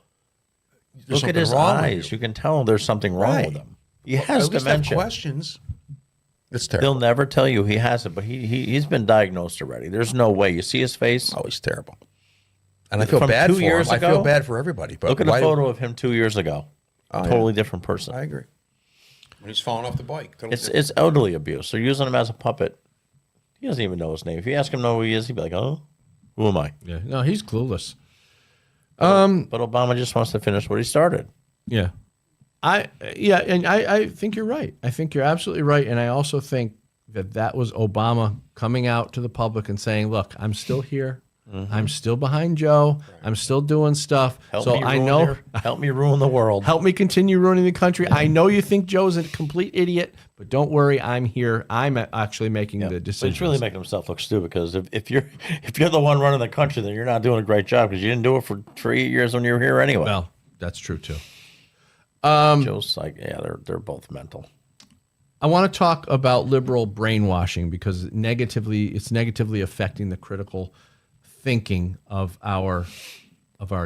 look at his eyes. You can tell there's something wrong with him. He has dementia. Questions. It's terrible. They'll never tell you he has it, but he's been diagnosed already. There's no way. You see his face? Oh, he's terrible. And I feel bad for him. I feel bad for everybody. But look at a photo of him 2 years ago. Totally different person. I agree. When he's falling off the bike. It's elderly abuse. They're using him as a puppet. He doesn't even know his name. If you ask him who he is, he'd be like, "Oh, who am I?" Yeah, no, he's clueless. But Obama just wants to finish what he started. Yeah. I think you're right. I think you're absolutely right. And I also think that was Obama coming out to the public and saying, look, I'm still here. Mm-hmm. I'm still behind Joe. Right. I'm still doing stuff. Help me ruin the world. Help me continue ruining the country. I know you think Joe's a complete idiot, but don't worry. I'm here. I'm actually making the decision. But he's really making himself look stupid because if you're the one running the country, then you're not doing a great job because you didn't do it for 8 years when you were here anyway. Well, that's true too. Joe's like, they're both mental. I want to talk about liberal brainwashing because it's negatively affecting the critical thinking of our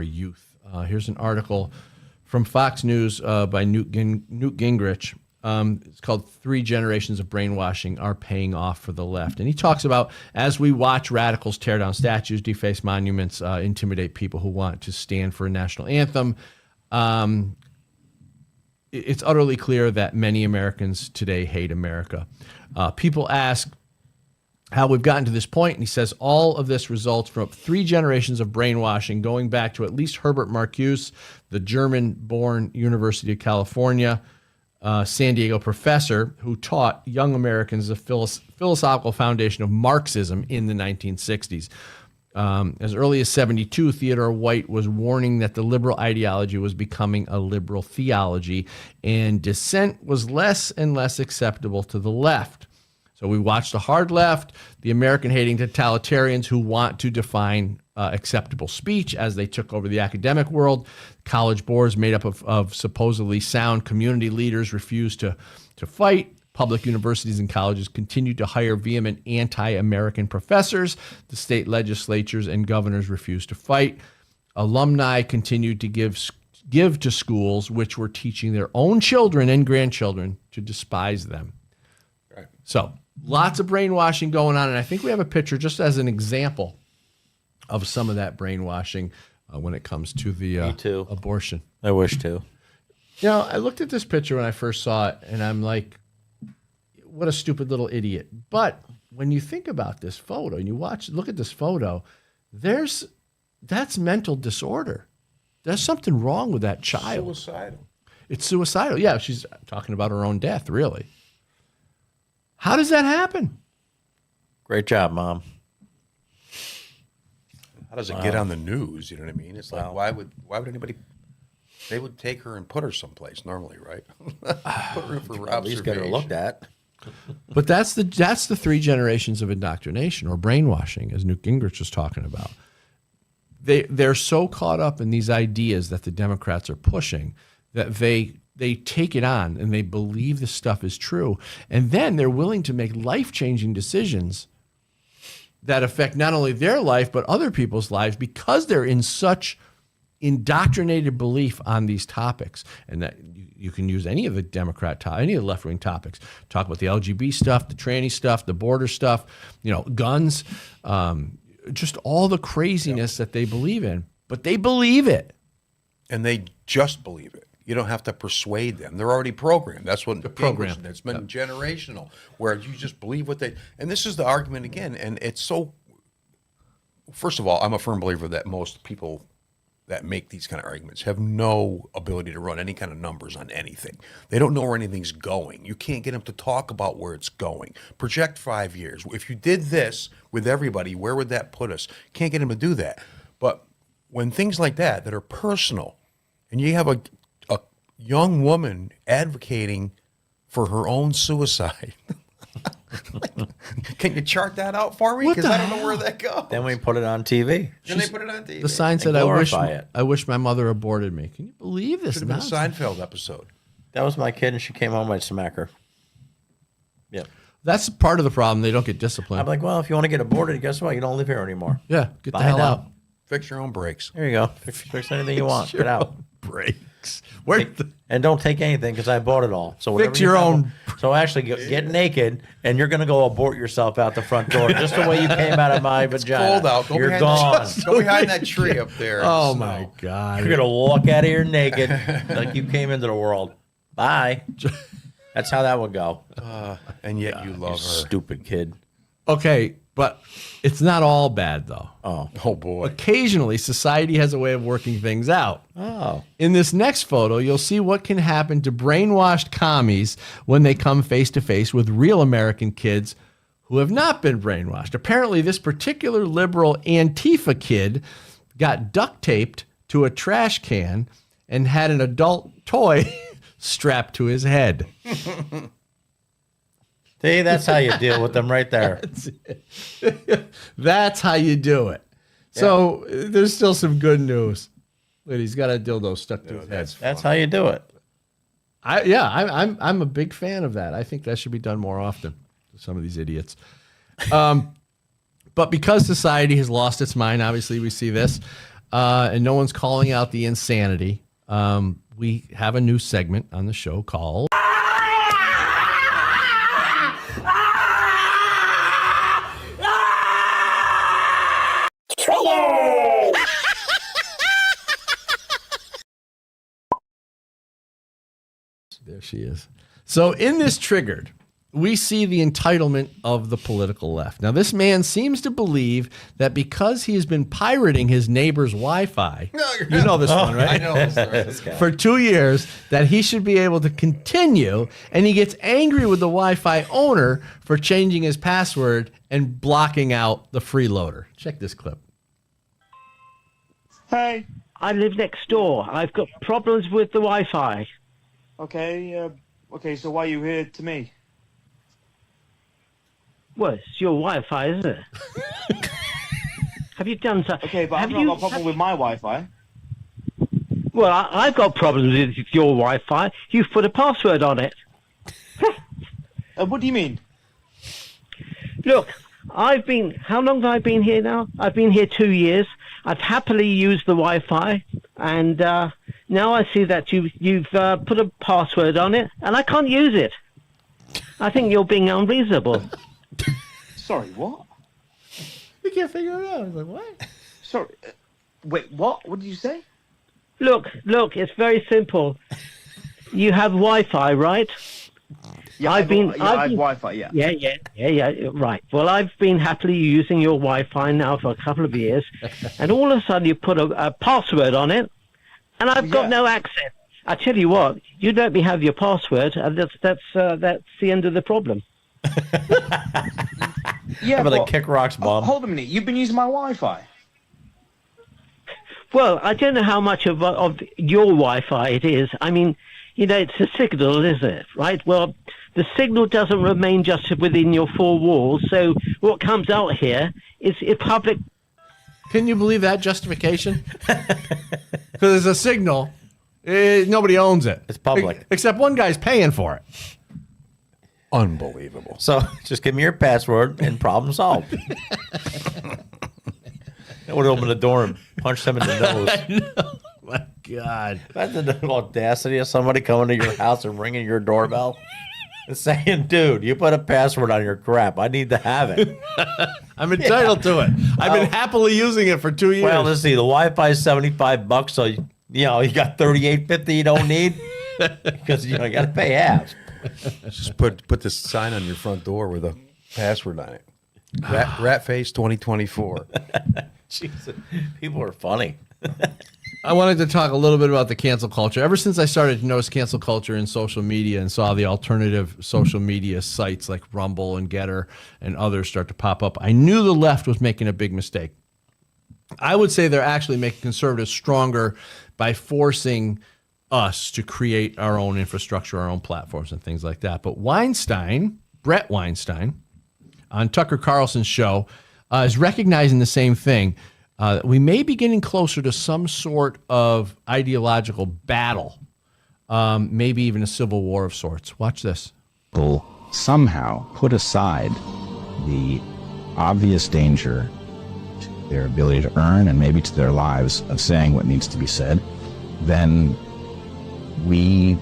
youth. Here's an article from Fox News by Newt Gingrich. It's called 3 Generations of Brainwashing Are Paying Off for the Left. And he talks about, as we watch radicals tear down statues, deface monuments, intimidate people who want to stand for a national anthem, it's utterly clear that many Americans today hate America. People ask how we've gotten to this point, and he says all of this results from 3 generations of brainwashing going back to at least Herbert Marcuse, the German-born University of California, San Diego professor who taught young Americans the philosophical foundation of Marxism in the 1960s. As early as 1972, Theodore White was warning that the liberal ideology was becoming a liberal theology, and dissent was less and less acceptable to the left. So we watched the hard left, the American-hating totalitarians who want to define acceptable speech as they took over the academic world. College boards made up of supposedly sound community leaders refused to fight. Public universities and colleges continued to hire vehement anti-American professors. The state legislatures and governors refused to fight. Alumni continued to give to schools which were teaching their own children and grandchildren to despise them. Right. So lots of brainwashing going on, and I think we have a picture just as an example of some of that brainwashing when it comes to the abortion. I wish to. You know, I looked at this picture when I first saw it, and I'm like, what a stupid little idiot. But when you think about this photo and you look at this photo, that's mental disorder. There's something wrong with that child. Suicidal. It's suicidal. Yeah, she's talking about her own death, really. How does that happen? Great job, Mom. How does it get on the news? You know what I mean? It's like, why would anybody? They would take her and put her someplace normally, right? Put her in for observation. At least get her looked at. But that's the 3 generations of indoctrination or brainwashing, as Newt Gingrich was talking about. They're so caught up in these ideas that the Democrats are pushing that they take it on and they believe this stuff is true. And then they're willing to make life-changing decisions that affect not only their life, but other people's lives because they're in such indoctrinated belief on these topics. And that you can use any of the any of the left-wing topics. Talk about the LGBT stuff, the tranny stuff, the border stuff, guns, just all the craziness that they believe in. But they believe it. And they just believe it. You don't have to persuade them. They're already programmed. That's what the program. It's been generational, where you just believe what they. And this is the argument again. And it's so. First of all, I'm a firm believer that most people that make these kind of arguments have no ability to run any kind of numbers on anything. They don't know where anything's going. You can't get them to talk about where it's going. Project 5 years. If you did this with everybody, where would that put us? Can't get them to do that. But when things like that are personal, and you have a young woman advocating for her own suicide. Can you chart that out for me? Because I don't know where that goes. Then we put it on TV. Then they put it on TV. The sign said, I wish my mother aborted me. Can you believe this? Should have been a Seinfeld episode. That was my kid, and she came home, I'd smack her. Yeah. That's part of the problem. They don't get disciplined. I'm like, well, if you want to get aborted, guess what? You don't live here anymore. Yeah, get the hell out. Fix your own brakes. There you go. Fix anything you want. Get out. Brakes. And don't take anything because I bought it all. So fix your own. So actually, get naked, and you're going to go abort yourself out the front door, just the way you came out of my vagina. Cold out. You're gone. Go behind that tree up there. Oh my God! You're going to walk out of here naked, like you came into the world. Bye. That's how that would go. And yet you love her, stupid kid. Okay, but it's not all bad though. Oh boy. Occasionally, society has a way of working things out. Oh. In this next photo, you'll see what can happen to brainwashed commies when they come face to face with real American kids who have not been brainwashed. Apparently, this particular liberal Antifa kid got duct taped to a trash can and had an adult toy strapped to his head. See, that's how you deal with them right there. That's how you do it. Yeah. So there's still some good news. But he's got a dildo stuck to his head. That's how you do it. I'm a big fan of that. I think that should be done more often to some of these idiots. But because society has lost its mind, obviously we see this, and no one's calling out the insanity. We have a new segment on the show called There she is. So in this Triggered, we see the entitlement of the political left. Now, this man seems to believe that because he has been pirating his neighbor's Wi-Fi, you know this one, right? I know this For 2 years, that he should be able to continue, and he gets angry with the Wi-Fi owner for changing his password and blocking out the freeloader. Check this clip. Hey. I live next door. I've got problems with the Wi-Fi. Okay, so why are you here to me? Well, it's your Wi-Fi, isn't it? Have you done so? Okay, but I've not got a problem with my Wi-Fi. Well, I've got problems with your Wi-Fi. You've put a password on it. What do you mean? Look, how long have I been here now? I've been here 2 years. I've happily used the Wi-Fi, and now I see that you've put a password on it, and I can't use it. I think you're being unreasonable. Sorry, what? You can't figure it out. I was like, what? Sorry. Wait, what? What did you say? Look, it's very simple. You have Wi-Fi, right? Yeah, I have Wi-Fi, yeah. Yeah, right. Well, I've been happily using your Wi-Fi now for a couple of years, and all of a sudden you put a password on it, and I've got no access. I tell you what, you let me have your password, and that's the end of the problem. Yeah, but like kick rocks, Bob. Hold a minute, you've been using my Wi-Fi. Well, I don't know how much of your Wi-Fi it is. I mean, it's a signal, isn't it? Right? Well, the signal doesn't remain just within your four walls. So what comes out here is public. Can you believe that justification? Because it's a signal. Nobody owns it. It's public. Except one guy's paying for it. Unbelievable. So just give me your password and problem solved. That would open the door and punch them in the nose. I know. My God. Imagine the audacity of somebody coming to your house and ringing your doorbell and saying, dude, you put a password on your crap. I need to have it. I'm entitled to it. I've been happily using it for 2 years. Well, let's see. The Wi-Fi is $75, so you got $38.50 you don't need because you got to pay half. Just put this sign on your front door with a password on it. Rat face 2024. Jesus, people are funny. I wanted to talk a little bit about the cancel culture. Ever since I started to notice cancel culture in social media and saw the alternative social media sites like Rumble and Getter and others start to pop up, I knew the left was making a big mistake. I would say they're actually making conservatives stronger by forcing us to create our own infrastructure, our own platforms and things like that. But Brett Weinstein, on Tucker Carlson's show, is recognizing the same thing. We may be getting closer to some sort of ideological battle, maybe even a civil war of sorts. Watch this. Will somehow put aside the obvious danger to their ability to earn and maybe to their lives of saying what needs to be said, then we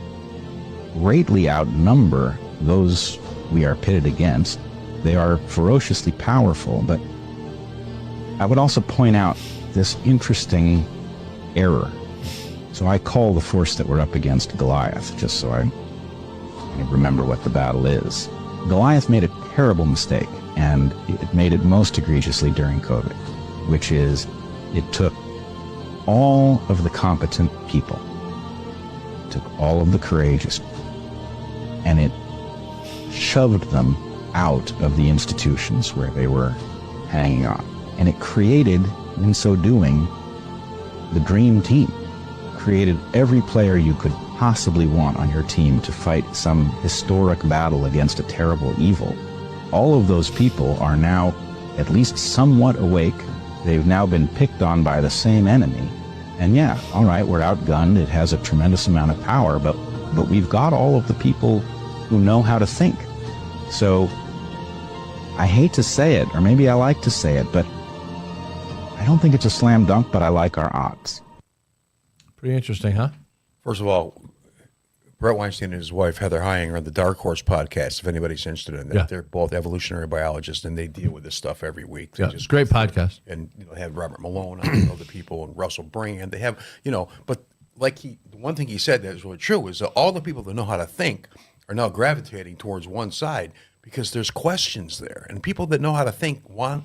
greatly outnumber those we are pitted against. They are ferociously powerful, but I would also point out this interesting error. So I call the force that we're up against Goliath, just so I remember what the battle is. Goliath made a terrible mistake, and it made it most egregiously during COVID, which is it took all of the competent people, took all of the courageous, and it shoved them out of the institutions where they were hanging on. And it created, in so doing, the dream team. Created every player you could possibly want on your team to fight some historic battle against a terrible evil. All of those people are now at least somewhat awake. They've now been picked on by the same enemy. And yeah, all right, we're outgunned. It has a tremendous amount of power, but we've got all of the people who know how to think. So I hate to say it, or maybe I like to say it, but I don't think it's a slam dunk, but I like our odds. Pretty interesting, huh? First of all, Brett Weinstein and his wife, Heather Heying, are on the Dark Horse podcast, if anybody's interested in that. Yeah. They're both evolutionary biologists, and they deal with this stuff every week. They just great podcast. And they have Robert Malone and other people, and Russell Brand. They have, but like the one thing he said that is really true is that all the people that know how to think are now gravitating towards one side because there's questions there. And people that know how to think want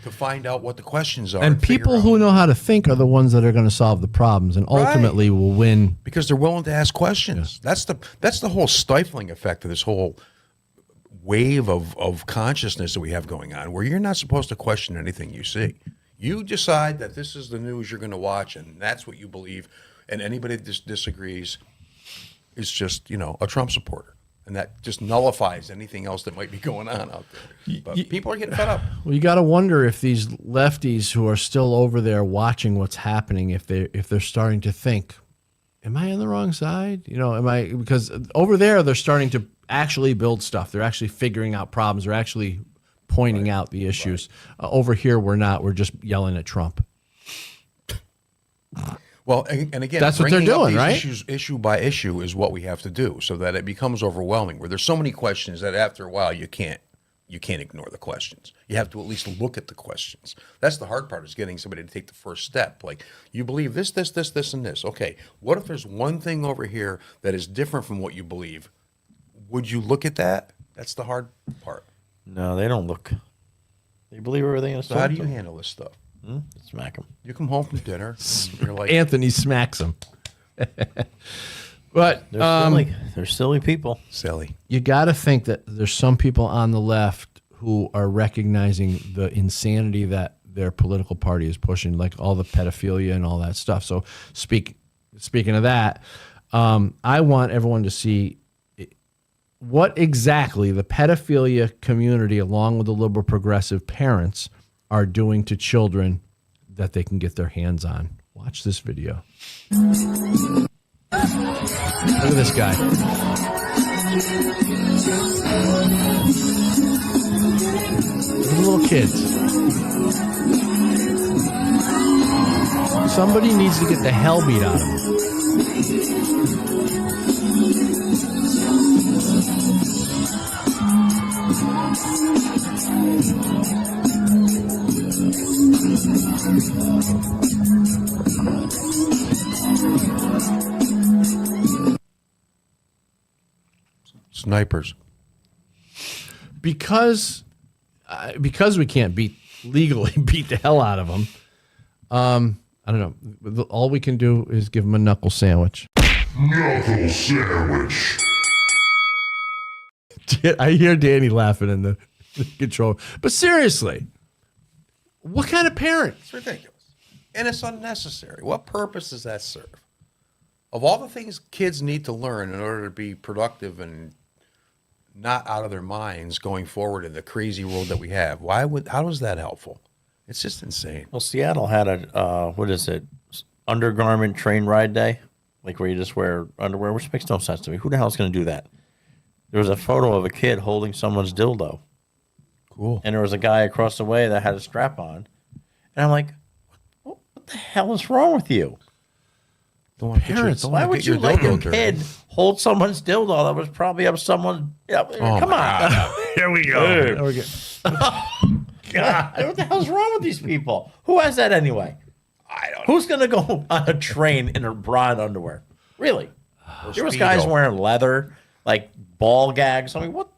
to find out what the questions are. And people who know how to think are the ones that are going to solve the problems and ultimately will win. Because they're willing to ask questions. Yeah. That's the whole stifling effect of this whole wave of consciousness that we have going on, where you're not supposed to question anything you see. You decide that this is the news you're going to watch, and that's what you believe, and anybody that disagrees is just, a Trump supporter. And that just nullifies anything else that might be going on out there. But people are getting fed up. Well, you got to wonder if these lefties who are still over there watching what's happening, if they're starting to think, am I on the wrong side? Because over there they're starting to actually build stuff. They're actually figuring out problems. They're actually pointing out the issues. Over here we're not. We're just yelling at Trump. Well, and again, that's what they're doing, right? Issues, issue by issue, is what we have to do, so that it becomes overwhelming. Where there's so many questions that after a while you can't ignore the questions. You have to at least look at the questions. That's the hard part, is getting somebody to take the first step. Like, you believe this, this, this, this, and this. Okay, what if there's one thing over here that is different from what you believe? Would you look at that? That's the hard part. No, they don't look. They believe everything. So how do you handle this stuff? Smack them. You come home from dinner, and you're like, Anthony smacks him. But they're silly people. Silly. You got to think that there's some people on the left who are recognizing the insanity that their political party is pushing, like all the pedophilia and all that stuff. So speaking of that, I want everyone to see what exactly the pedophilia community, along with the liberal progressive parents, are doing to children that they can get their hands on. Watch this video. Look at this guy. Little kids. Somebody needs to get the hell beat out of them. Snipers. Because we can't legally beat the hell out of them. I don't know. All we can do is give them a knuckle sandwich. Knuckle sandwich. I hear Danny laughing in the control. But seriously, what kind of parent? It's ridiculous. And it's unnecessary. What purpose does that serve? Of all the things kids need to learn in order to be productive and not out of their minds going forward in the crazy world that we have, how is that helpful? It's just insane. Well, Seattle had a, undergarment train ride day, like where you just wear underwear, which makes no sense to me. Who the hell is going to do that? There was a photo of a kid holding someone's dildo. Cool. And there was a guy across the way that had a strap on. And I'm like, what the hell is wrong with you? Parents, why would you let your kid hold someone's dildo that was probably up someone's... come on. Here we go. There we go. God, what the hell's wrong with these people? Who has that anyway? I don't know. Who's going to go on a train in a bra and underwear? Really? There was guys wearing leather, like ball gags. I mean, what?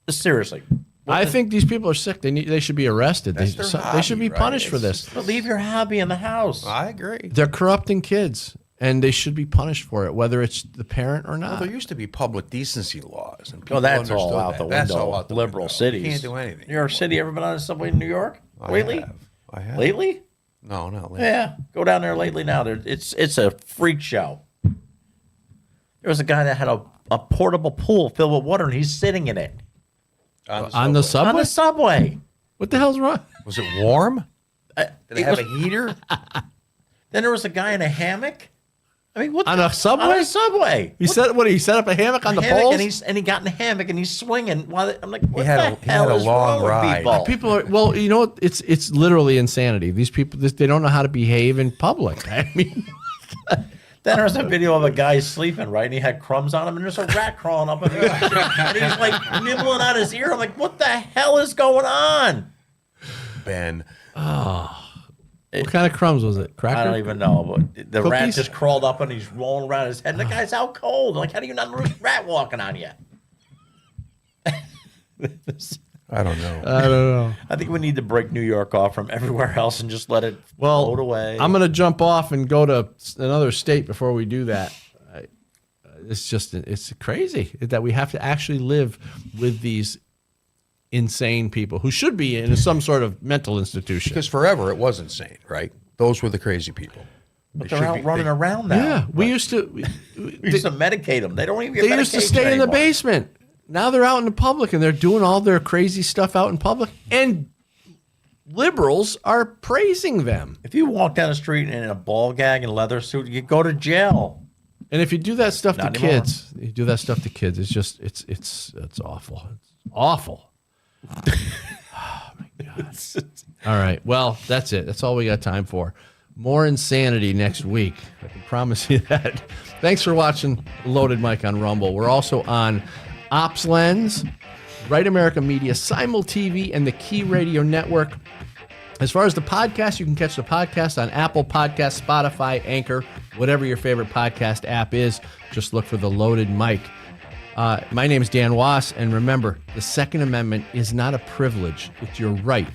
Seriously. I think these people are sick. They should be arrested. They should be punished for this. But leave your hobby in the house. I agree. They're corrupting kids, and they should be punished for it, whether it's the parent or not. Well, there used to be public decency laws, and people that's all understood out that. the That's window. all out the Liberal window. cities. You can't do anything. New York City. Ever been on a subway in New York lately? I have. Lately? No, not lately. Yeah, go down there lately now. It's a freak show. There was a guy that had a portable pool filled with water, and he's sitting in it. On the subway? On the subway. What the hell's wrong? Was it warm? Did it have a heater? Then there was a guy in a hammock. I mean, what on a subway? On a subway. He set up a hammock on the poles, and he got in the hammock and he's swinging. While I'm like, what He had the hell a is long wrong ride. with people? people are well. You know what? It's literally insanity. These people they don't know how to behave in public. I mean. Then there's a video of a guy sleeping, right? And he had crumbs on him, and there's a rat crawling up, and he's like nibbling on his ear. I'm like, what the hell is going on? Ben. Oh, what kind of crumbs was it? Cracker? I don't even know, but the rat Cookies? just crawled up, and he's rolling around his head. And the guy's out cold. Like, how do you not know there's a rat walking on you? I don't know. I think we need to break New York off from everywhere else and just let it float away. I'm going to jump off and go to another state before we do that. It's crazy that we have to actually live with these insane people who should be in some sort of mental institution. Because forever it was insane, right? Those were the crazy people. But they're out running around now. Yeah, we used to medicate them. They don't even get They used to stay in the basement. Now they're out in the public and they're doing all their crazy stuff out in public. And liberals are praising them. If you walk down the street in a ball gag and leather suit, you go to jail. And if you do that stuff Not to anymore. kids, it's just it's awful. It's awful. Oh my God. All right. Well, that's it. That's all we got time for. More insanity next week. I can promise you that. Thanks for watching Loaded Mike on Rumble. We're also on Ops Lens, Right America Media, Simul TV, and the Key Radio Network. As far as the podcast, you can catch the podcast on Apple Podcasts, Spotify, Anchor, whatever your favorite podcast app is. Just look for the Loaded Mic. My name is Dan Wass, and remember, the Second Amendment is not a privilege. It's your right